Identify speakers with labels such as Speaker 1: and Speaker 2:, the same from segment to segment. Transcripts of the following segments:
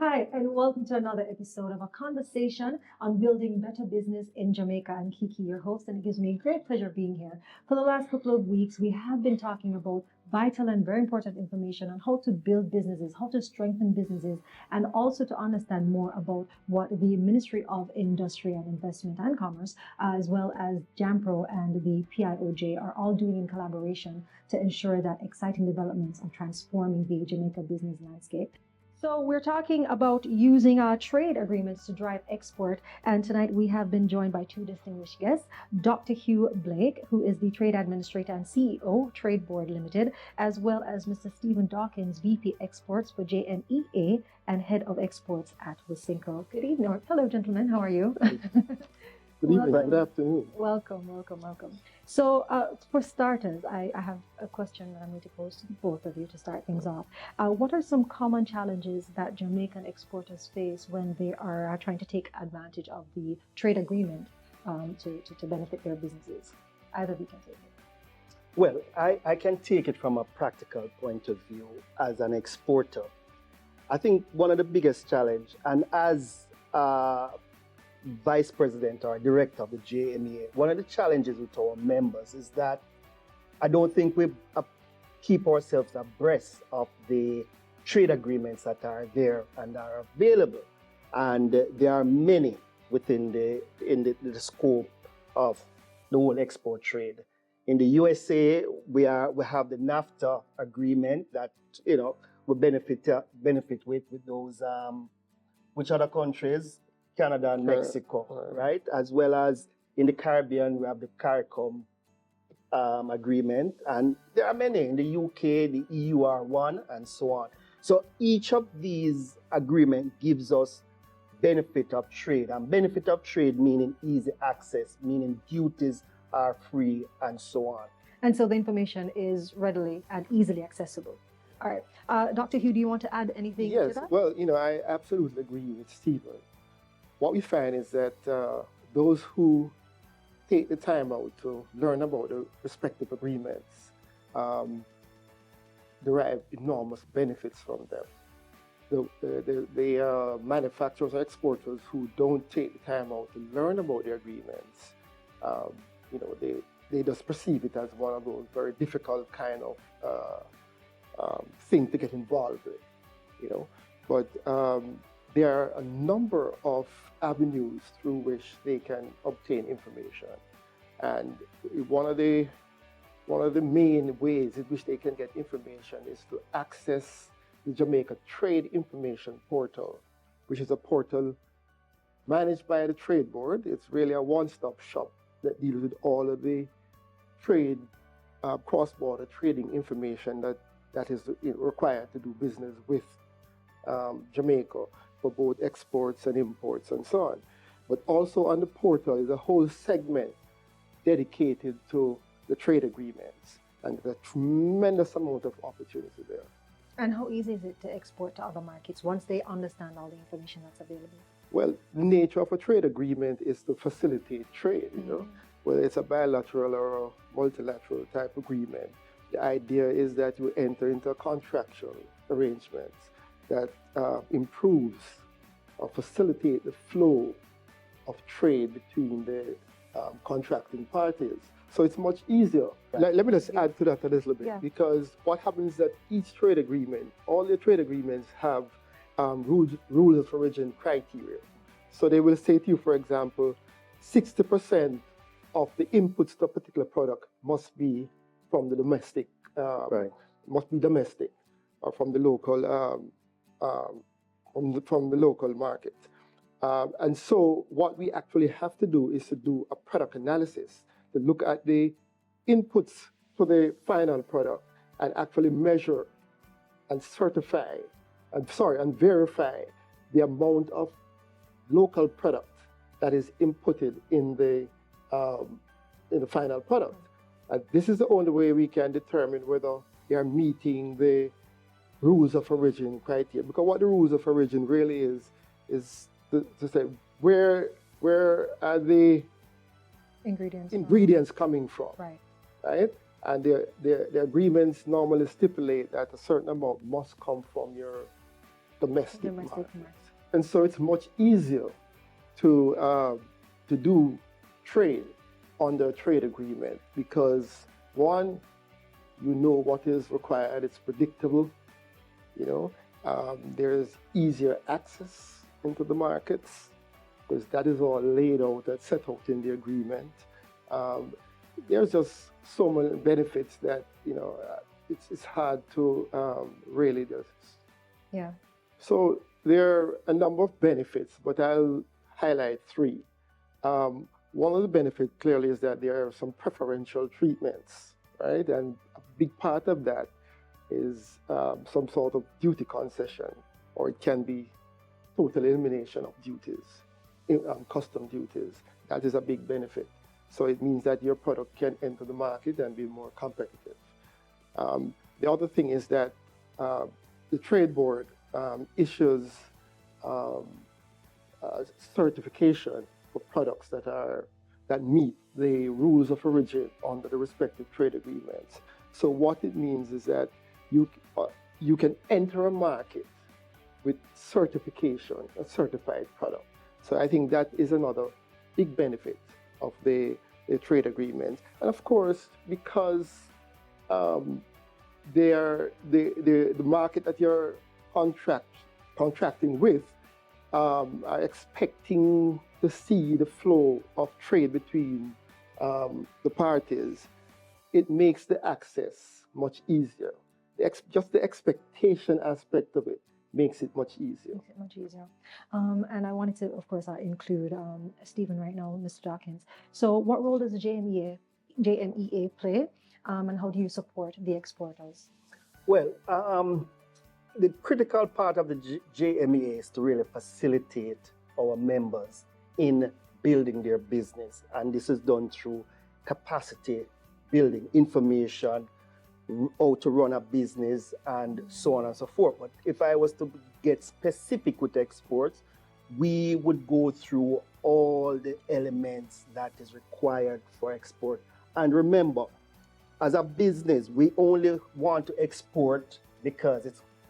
Speaker 1: Hi, and welcome to another episode of a conversation on building better business in Jamaica. I'm Kiki, your host, and it gives me great pleasure being here. For the last couple of weeks, we have been talking about vital and very important information on how to build businesses, how to strengthen businesses, and also to understand more about what the Ministry of Industry and Investment and Commerce, as well as JAMPRO and the PIOJ, are all doing in collaboration to ensure that exciting developments are transforming the Jamaica business landscape. So we're talking about using our trade agreements to drive export. And tonight we have been joined by two distinguished guests, Dr. Hugh Blake, who is the Trade Administrator and CEO, Trade Board Limited, as well as Mr. Stephen Dawkins, VP Exports for JMEA and Head of Exports at Wisynco. Good evening. Or, hello, gentlemen. How are you?
Speaker 2: Good evening, good afternoon.
Speaker 1: Welcome. So for starters, I have a question that I'm going to pose to both of you to start things off. What are some common challenges that Jamaican exporters face when they are trying to take advantage of the trade agreement to benefit their businesses? Either of you can take it.
Speaker 2: Well, I can take it from a practical point of view as an exporter. I think one of the biggest challenge, and as Vice President or Director of the JMEA, one of the challenges with our members is that I don't think we keep ourselves abreast of the trade agreements that are there and are available. And there are many within the scope of the whole export trade. In the USA, we have the NAFTA agreement that we benefit with those which other countries? Canada and Mexico, right? As well as in the Caribbean, we have the CARICOM agreement, and there are many in the UK, the EUR1, and so on. So each of these agreements gives us benefit of trade, and benefit of trade meaning easy access, meaning duties are free, and so on.
Speaker 1: And so the information is readily and easily accessible. All right, Dr. Hugh, do you want to add anything to that?
Speaker 3: Yes, well, I absolutely agree with Stephen. What we find is that those who take the time out to learn about the respective agreements derive enormous benefits from them. The manufacturers or exporters who don't take the time out to learn about the agreements, they just perceive it as one of those very difficult kind of thing to get involved with, But there are a number of avenues through which they can obtain information, and one of the main ways in which they can get information is to access the Jamaica Trade Information Portal, which is a portal managed by the Trade Board. It's really a one-stop shop that deals with all of the trade, cross-border trading information that is required to do business with Jamaica, for both exports and imports and so on. But also on the portal is a whole segment dedicated to the trade agreements, and there's a tremendous amount of opportunity there.
Speaker 1: And how easy is it to export to other markets once they understand all the information that's available?
Speaker 3: Well, the nature of a trade agreement is to facilitate trade, whether it's a bilateral or a multilateral type agreement. The idea is that you enter into contractual arrangements that improves or facilitate the flow of trade between the contracting parties. So it's much easier. Let me just add to that a little bit, because what happens is that each trade agreement, all the trade agreements have rules of origin criteria. So they will say to you, for example, 60% of the inputs to a particular product must be from the domestic, must be domestic, or from the local from the local market. And so what we actually have to do is to do a product analysis, to look at the inputs to the final product and actually measure and certify, and verify the amount of local product that is inputted in the final product. And this is the only way we can determine whether they are meeting the rules of origin criteria. Because what the rules of origin really is to say where are the ingredients coming from, right? And the agreements normally stipulate that a certain amount must come from your domestic
Speaker 1: market.
Speaker 3: markets. And so it's much easier to do trade under a trade agreement because one, you know what is required, it's predictable, you know, there's easier access into the markets because that is all laid out and set out in the agreement. There's just so many benefits that, you know, it's hard to really just.
Speaker 1: Yeah.
Speaker 3: So there are a number of benefits, but I'll highlight three. One of the benefits clearly is that there are some preferential treatments, right? And a big part of that is some sort of duty concession, or it can be total elimination of duties, custom duties. That is a big benefit. So it means that your product can enter the market and be more competitive. The other thing is that the trade board issues certification for products that meet the rules of origin under the respective trade agreements. So what it means is that you can enter a market with certification, a certified product. So I think that is another big benefit of the trade agreement. And of course, because the market that you're contracting with are expecting to see the flow of trade between the parties, it makes the access much easier. Just the expectation aspect of it makes it much easier.
Speaker 1: Makes it much easier. And I wanted to, of course, include Stephen right now, Mr. Dawkins. So what role does the JMEA play, and how do you support the exporters?
Speaker 2: Well, the critical part of the JMEA is to really facilitate our members in building their business. And this is done through capacity building, information, how to run a business, and so on and so forth. But if I was to get specific with exports, we would go through all the elements that is required for export. And remember, as a business, we only want to export because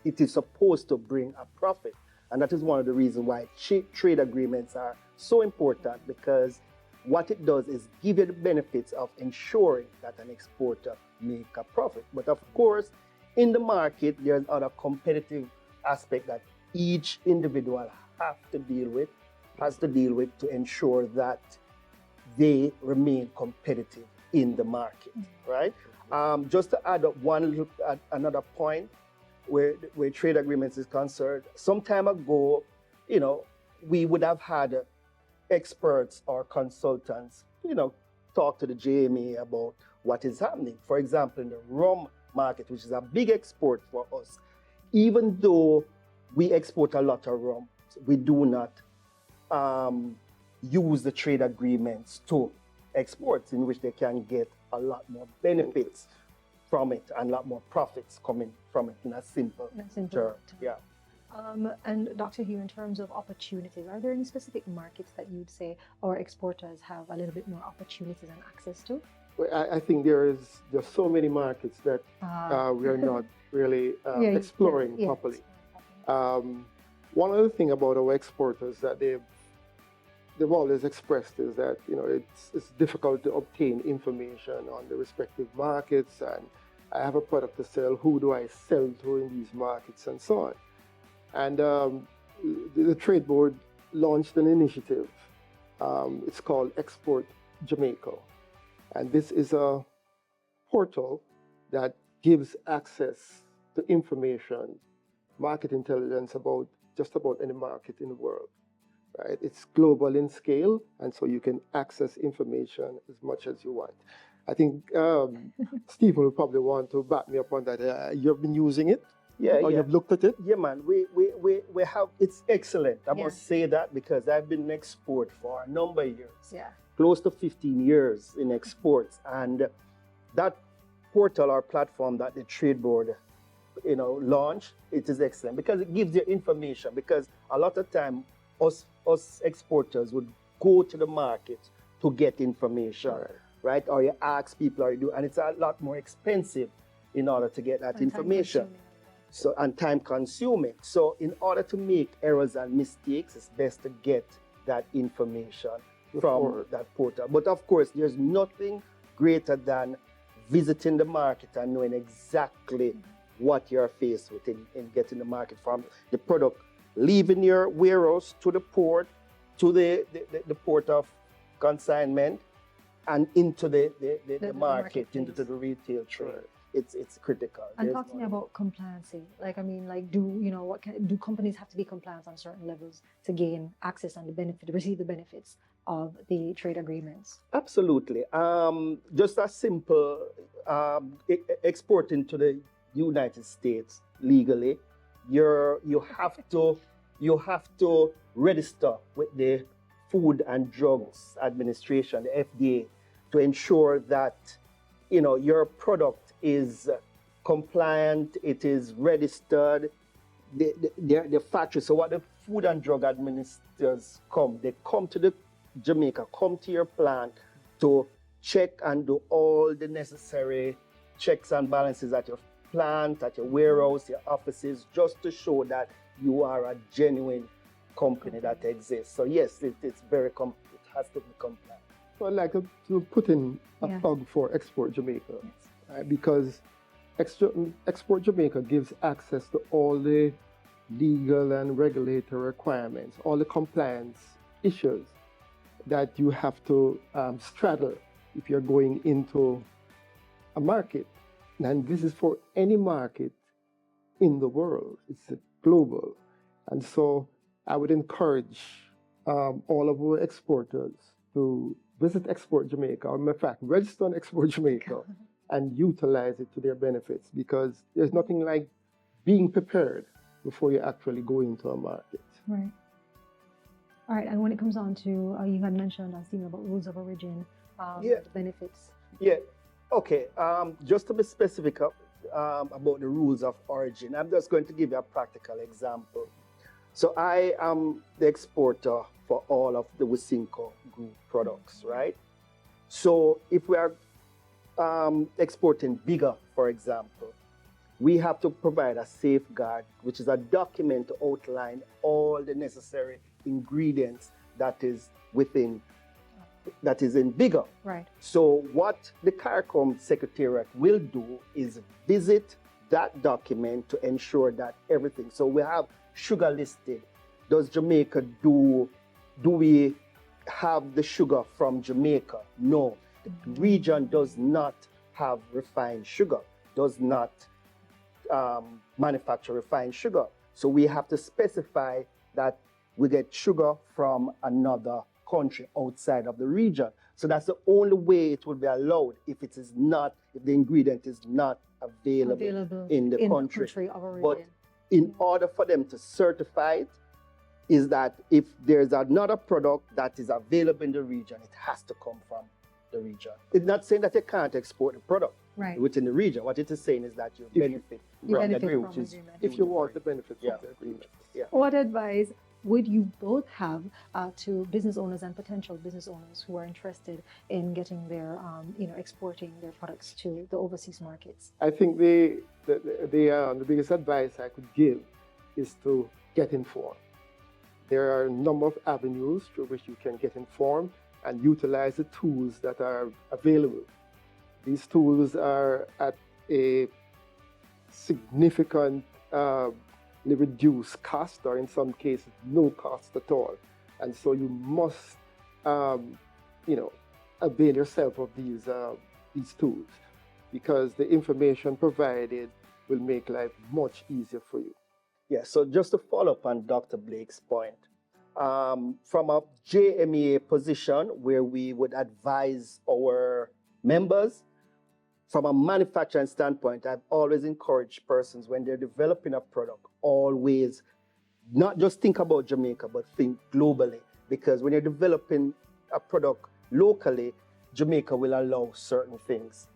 Speaker 2: it is supposed to bring a profit. And that is one of the reasons why trade agreements are so important, because what it does is give you the benefits of ensuring that an exporter make a profit. But of course, in the market, there's other competitive aspect that each individual has to deal with to ensure that they remain competitive in the market, right? Just to add up another point where trade agreements is concerned, some time ago, you know, we would have had experts or consultants, you know, talk to the JMA about what is happening. For example, in the rum market, which is a big export for us, even though we export a lot of rum, we do not use the trade agreements to export, in which they can get a lot more benefits from it and a lot more profits coming from it in a simple term. Yeah.
Speaker 1: And Dr. Hugh, in terms of opportunities, are there any specific markets that you'd say our exporters have a little bit more opportunities and access to?
Speaker 3: Well, I think there's so many markets that we are not really exploring properly. One other thing about our exporters that they've always expressed is that, you know, it's difficult to obtain information on the respective markets, and I have a product to sell, who do I sell to in these markets, and so on. And the Trade Board launched an initiative. It's called Export Jamaica. And this is a portal that gives access to information, market intelligence about just about any market in the world. Right? It's global in scale, and so you can access information as much as you want. I think Stephen will probably want to back me up on that. You've been using it?
Speaker 2: Yeah,
Speaker 3: or you've looked at it?
Speaker 2: Yeah, man. We have, it's excellent. I must say that, because I've been in export for a number of years.
Speaker 1: Yeah.
Speaker 2: Close to 15 years in exports. And that portal or platform that the Trade Board, you know, launched, it is excellent because it gives you information. Because a lot of time, us exporters would go to the market to get information, right? Or you ask people, or you do, and it's a lot more expensive in order to get that information. So, and time consuming. So in order to make errors and mistakes, it's best to get that information from that portal. But of course, there's nothing greater than visiting the market and knowing exactly what you're faced with in getting the market from the product leaving your warehouse to the port, to the port of consignment, and into the market, into the retail trade. It's critical.
Speaker 1: And talk to me about compliancy. Like, I mean, like, do companies have to be compliant on certain levels to gain access and receive the benefits of the trade agreements?
Speaker 2: Absolutely. Just as simple, exporting to the United States legally, you have to register with the Food and Drugs Administration, the FDA, to ensure that your product is compliant, it is registered, the factory. So what the Food and Drug Administrators they come to the Jamaica, come to your plant to check and do all the necessary checks and balances at your plant, at your warehouse, your offices, just to show that you are a genuine company that exists. So yes, it's very it has to be compliant.
Speaker 3: So I'd like to put in a plug for Export Jamaica.
Speaker 1: Yes.
Speaker 3: Because Export Jamaica gives access to all the legal and regulatory requirements, all the compliance issues that you have to straddle if you're going into a market. And this is for any market in the world. It's global. And so I would encourage all of our exporters to visit Export Jamaica, or in fact, register on Export Jamaica and utilize it to their benefits, because there's nothing like being prepared before you actually go into a market.
Speaker 1: Right. All right, and when it comes on to, you had mentioned, Stephen, about rules of origin, benefits.
Speaker 2: Yeah, okay. Just to be specific about the rules of origin, I'm just going to give you a practical example. So I am the exporter for all of the Wisynco group products, right? So if we are exporting bigger, for example, we have to provide a safeguard, which is a document to outline all the necessary ingredients that is in bigger.
Speaker 1: Right.
Speaker 2: So what the CARICOM Secretariat will do is visit that document to ensure that everything. So we have sugar listed. Does Jamaica do we have the sugar from Jamaica? No. The region does not have refined sugar, does not manufacture refined sugar. So we have to specify that we get sugar from another country outside of the region. So that's the only way it will be allowed if the ingredient is not available in the country
Speaker 1: of origin.
Speaker 2: But in order for them to certify it, is that if there's another product that is available in the region, it has to come from the region. It's not saying that you can't export the product within the region. What it is saying is that you benefit from the agreement.
Speaker 3: If you want the benefits of the agreement.
Speaker 2: Yeah.
Speaker 1: What advice would you both have to business owners and potential business owners who are interested in getting their, exporting their products to the overseas markets?
Speaker 3: I think the biggest advice I could give is to get informed. There are a number of avenues through which you can get informed and utilize the tools that are available. These tools are at a significant reduced cost, or in some cases no cost at all. And so you must avail yourself of these tools, because the information provided will make life much easier for you.
Speaker 2: Yeah, so just to follow up on Dr. Blake's point, from a JMEA position where we would advise our members, from a manufacturing standpoint, I've always encouraged persons when they're developing a product, always not just think about Jamaica, but think globally. Because when you're developing a product locally, Jamaica will allow certain things.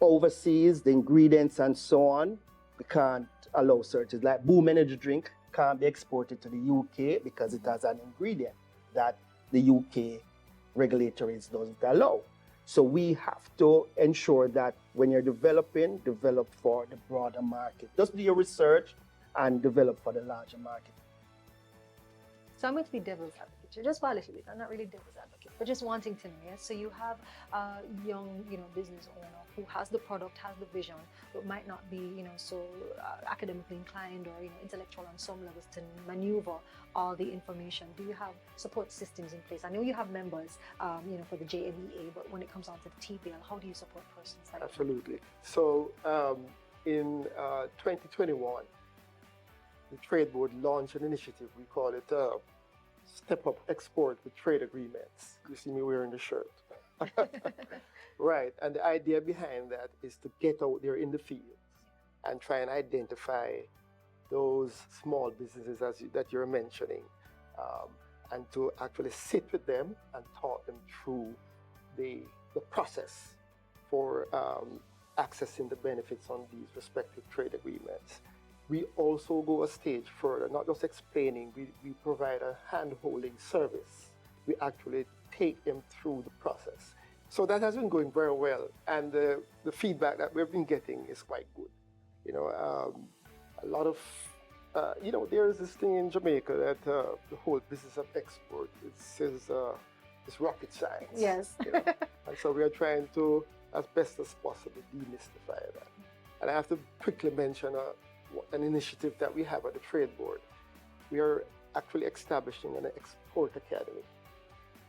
Speaker 2: Overseas, the ingredients and so on, we can't allow certain. Like Boom Energy drink can't be exported to the UK because it has an ingredient that the UK regulatories doesn't allow. So we have to ensure that when you're developing, develop for the broader market. Just do your research and develop for the larger market.
Speaker 1: So I'm going to be devil's advocate here, just for a little bit. I'm not really devil's advocate, but just wanting to know. Yes, so you have a young, business owner who has the product, has the vision, but might not be, so academically inclined or intellectual on some levels to maneuver all the information. Do you have support systems in place? I know you have members, for the JMEA, but when it comes down to the TBL, how do you support persons like that?
Speaker 3: Absolutely. So in 2021. The Trade Board launched an initiative. We call it Step Up Export with Trade Agreements. You see me wearing the shirt. Right. And the idea behind that is to get out there in the field and try and identify those small businesses that you're mentioning, and to actually sit with them and talk them through the process for accessing the benefits on these respective trade agreements. We also go a stage further, not just explaining, we provide a hand-holding service. We actually take them through the process. So that has been going very well, and the feedback that we've been getting is quite good. A lot of, there's this thing in Jamaica that the whole business of export, it's rocket science.
Speaker 1: Yes.
Speaker 3: And so we are trying to, as best as possible, demystify that. And I have to quickly mention an initiative that we have at the Trade Board. We are actually establishing an export academy,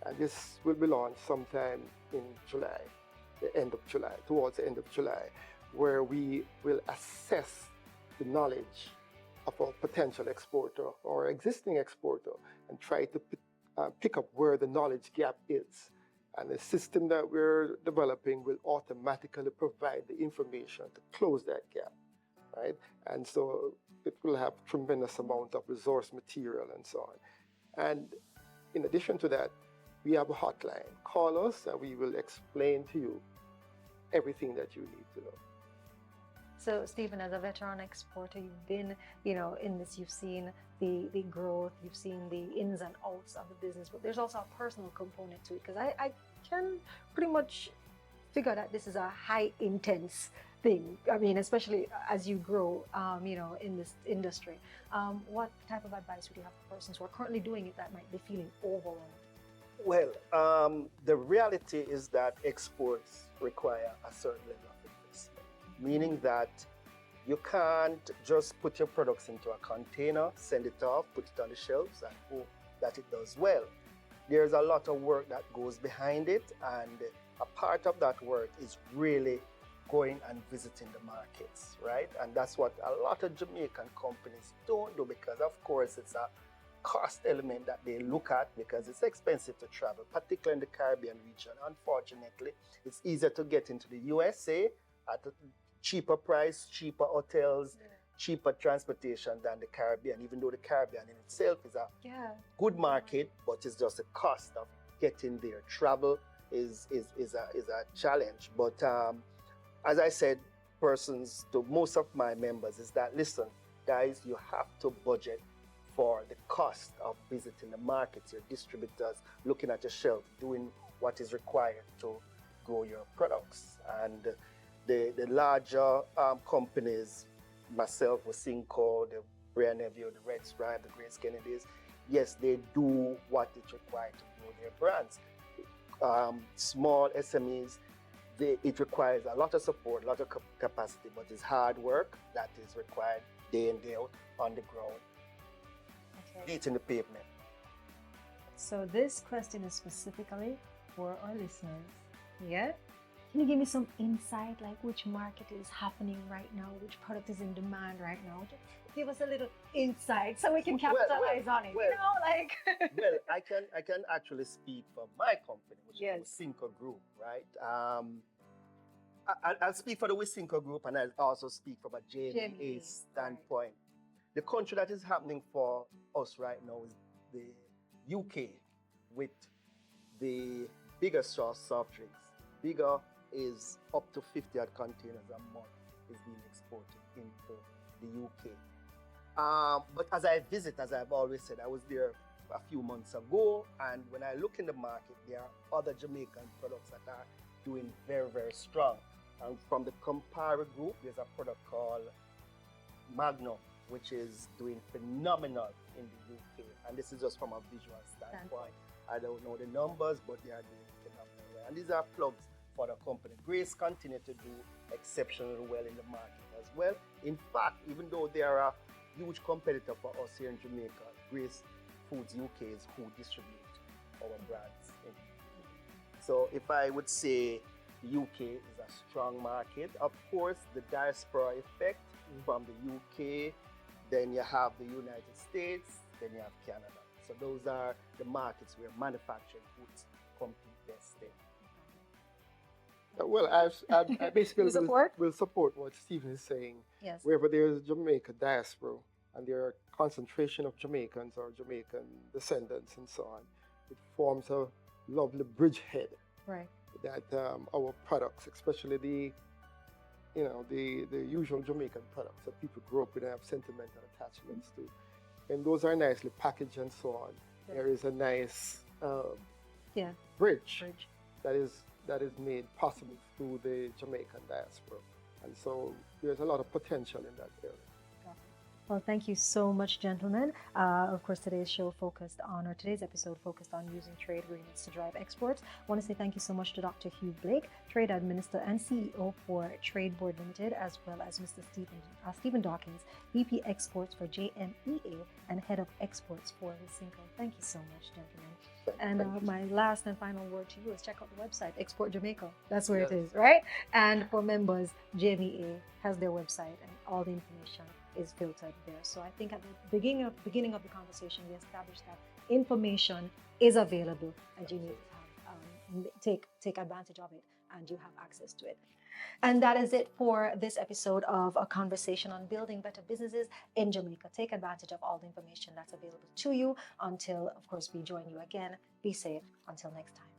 Speaker 3: and this will be launched sometime in July, towards the end of July, where we will assess the knowledge of our potential exporter or existing exporter and try to pick up where the knowledge gap is. And the system that we're developing will automatically provide the information to close that gap. Right? And so it will have tremendous amount of resource material and so on. And in addition to that, we have a hotline. Call us and we will explain to you everything that you need to know.
Speaker 1: So Stephen, as a veteran exporter, you've been, in this, you've seen the growth, you've seen the ins and outs of the business, but there's also a personal component to it, because I can pretty much figure that this is a high intense thing. I mean, especially as you grow, in this industry. What type of advice would you have for persons who are currently doing it that might be feeling overwhelmed?
Speaker 2: Well, the reality is that exports require a certain level of investment, meaning that you can't just put your products into a container, send it off, put it on the shelves, and hope that it does well. There's a lot of work that goes behind it, and a part of that work is really going and visiting the markets, right? And that's what a lot of Jamaican companies don't do, because of course it's a cost element that they look at, because it's expensive to travel, particularly in the Caribbean region. Unfortunately, it's easier to get into the USA at a cheaper price, cheaper hotels, cheaper transportation than the Caribbean, even though the Caribbean in itself is a good market, but it's just the cost of getting there. Travel is a challenge. But as I said, persons to most of my members is that, listen, guys, you have to budget for the cost of visiting the markets, your distributors, looking at your shelf, doing what is required to grow your products. And the larger companies, myself, Wisynco, the Brea Neville, the Red Stripe, the Grace Kennedys, yes, they do what is required to grow their brands. Small SMEs, it requires a lot of support, a lot of capacity, but it's hard work that is required day in, day out on the ground, hitting the pavement.
Speaker 1: So this question is specifically for our listeners. Yeah? Can you give me some insight, like which market is happening right now, which product is in demand right now? Just give us a little insight so we can capitalize on it.
Speaker 2: Well, well, I can actually speak for my company, which is the Wisynco Group, right? I'll speak for the Wisynco Group, and I'll also speak from a JMEA standpoint. The country that is happening for us right now is the UK, with the bigger soft drinks. Bigger is up to 50 odd containers a month is being exported into the UK. But as I visit, as I've always said, I was there a few months ago, and when I look in the market, there are other Jamaican products that are doing very, very strong. And from the Compara group, there's a product called Magnum, which is doing phenomenal in the UK. And this is just from a visual standpoint. I don't know the numbers, but they are doing phenomenal. And these are plugs for the company. Grace continue to do exceptionally well in the market as well. In fact, even though they are a huge competitor for us here in Jamaica, Grace Foods UK is who distribute our brands. So if I would say the UK is a strong market, of course, the diaspora effect from the UK, then you have the United States, then you have Canada. So those are the markets where manufacturing goods compete best in.
Speaker 3: Well, I basically will support what Stephen is saying.
Speaker 1: Yes.
Speaker 3: Wherever there is a Jamaica diaspora and there are concentration of Jamaicans or Jamaican descendants and so on, it forms a lovely bridgehead.
Speaker 1: Right.
Speaker 3: That our products, especially the usual Jamaican products that people grow up with and have sentimental attachments to, and those are nicely packaged and so on. Yeah. There is a nice bridge that is made possible through the Jamaican diaspora, and so there's a lot of potential in that area.
Speaker 1: Well, thank you so much, gentlemen. Of course, today's episode focused on using trade agreements to drive exports. I want to say thank you so much to Dr. Hugh Blake, Trade Administrator and CEO for Trade Board Limited, as well as Mr. Stephen Dawkins, VP Exports for JMEA and Head of Exports for Wisynco. Thank you so much, gentlemen. And my last and final word to you is check out the website, Export Jamaica. That's where it is, right? And for members, JMEA has their website and all the information is filtered there. So I think at the beginning of the conversation, we established that information is available and you need to have, take advantage of it and you have access to it. And that is it for this episode of a conversation on building better businesses in Jamaica. Take advantage of all the information that's available to you until, of course, we join you again. Be safe. Until next time.